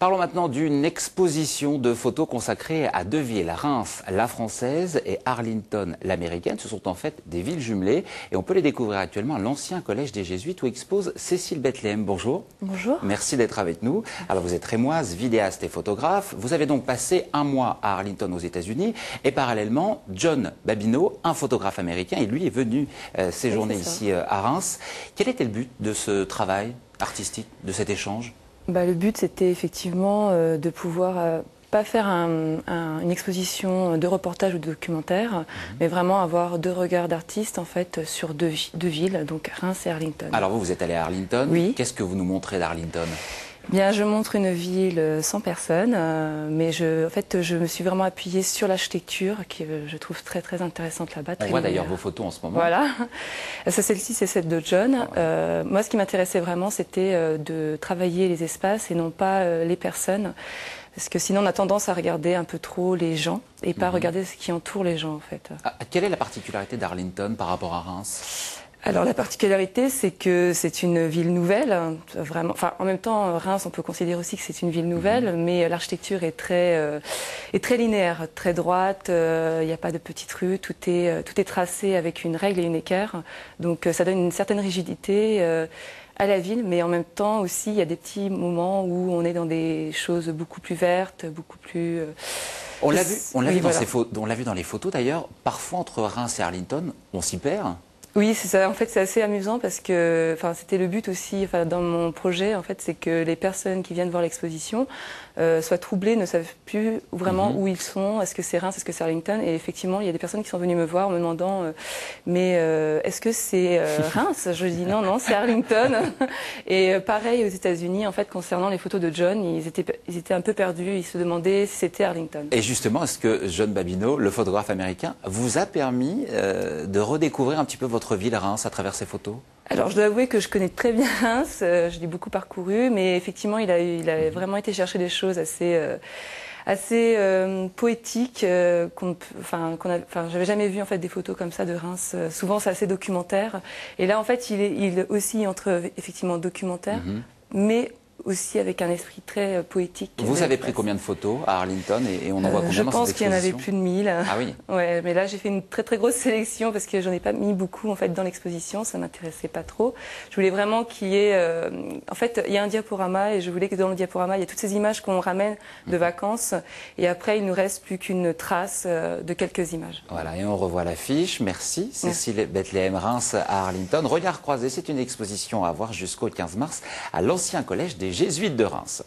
Parlons maintenant d'une exposition de photos consacrée à deux villes, Reims, la française, et Arlington, l'américaine. Ce sont en fait des villes jumelées et on peut les découvrir actuellement à l'ancien collège des Jésuites où expose Cécile Bethléem. Bonjour. Bonjour. Merci d'être avec nous. Alors vous êtes rémoise, vidéaste et photographe. Vous avez donc passé un mois à Arlington aux États-Unis et parallèlement, John Babineau, un photographe américain, et lui est venu séjourner ici à Reims. Quel était le but de ce travail artistique, de cet échange? Le but, c'était effectivement de pouvoir pas faire une exposition de reportage ou de documentaire, mais vraiment avoir deux regards d'artistes en fait sur deux villes, donc Reims et Arlington. Alors vous êtes allé à Arlington. Oui. Qu'est-ce que vous nous montrez d'Arlington? Bien, je montre une ville sans personne, mais en fait, je me suis vraiment appuyée sur l'architecture, qui je trouve très très intéressante là-bas. On voit d'ailleurs vos photos en ce moment. Voilà. Celle-ci, c'est celle de John. Moi, ce qui m'intéressait vraiment, c'était de travailler les espaces et non pas les personnes. Parce que sinon, on a tendance à regarder un peu trop les gens et pas regarder ce qui entoure les gens, en fait. Quelle est la particularité d'Arlington par rapport à Reims? Alors la particularité, c'est que c'est une ville nouvelle, vraiment. Enfin, en même temps, Reims, on peut considérer aussi que c'est une ville nouvelle, mais l'architecture est très linéaire, très droite. Il n'y a pas de petites rues, tout est tracé avec une règle et une équerre. Donc ça donne une certaine rigidité à la ville, mais en même temps aussi, il y a des petits moments où on est dans des choses beaucoup plus vertes, beaucoup plus. On l'a vu dans les photos d'ailleurs. Parfois entre Reims et Arlington, on s'y perd. Oui, c'est ça. En fait, c'est assez amusant parce que, c'était le but aussi, dans mon projet, en fait, c'est que les personnes qui viennent voir l'exposition soient troublées, ne savent plus vraiment où ils sont. Est-ce que c'est Reims, est-ce que c'est Arlington? Et effectivement, il y a des personnes qui sont venues me voir en me demandant, est-ce que c'est Reims? Je dis non, c'est Arlington. Et pareil aux États-Unis, en fait, concernant les photos de John, ils étaient un peu perdus. Ils se demandaient si c'était Arlington. Et justement, est-ce que John Babineau, le photographe américain, vous a permis de redécouvrir un petit peu votre ville Reims à travers ces photos? Alors je dois avouer que je connais très bien Reims, je l'ai beaucoup parcouru, mais effectivement il a vraiment été chercher des choses assez poétiques j'avais jamais vu en fait des photos comme ça de Reims. Souvent c'est assez documentaire, et là en fait il oscille entre effectivement documentaire, mais aussi avec un esprit très poétique. Vous avez pris combien de photos à Arlington et on en voit combien Je dans pense cette qu'il y en avait exposition? plus de 1000. Ah oui. Ouais, mais là j'ai fait une très très grosse sélection parce que j'en ai pas mis beaucoup en fait dans l'exposition, ça m'intéressait pas trop. Je voulais vraiment qu'il y ait, en fait, il y a un diaporama et je voulais que dans le diaporama il y ait toutes ces images qu'on ramène de vacances et après il nous reste plus qu'une trace de quelques images. Voilà, et on revoit l'affiche. Merci Cécile Bethléem, Reims à Arlington. Regard croisé, c'est une exposition à voir jusqu'au 15 mars à l'ancien collège des Jésuites de Reims.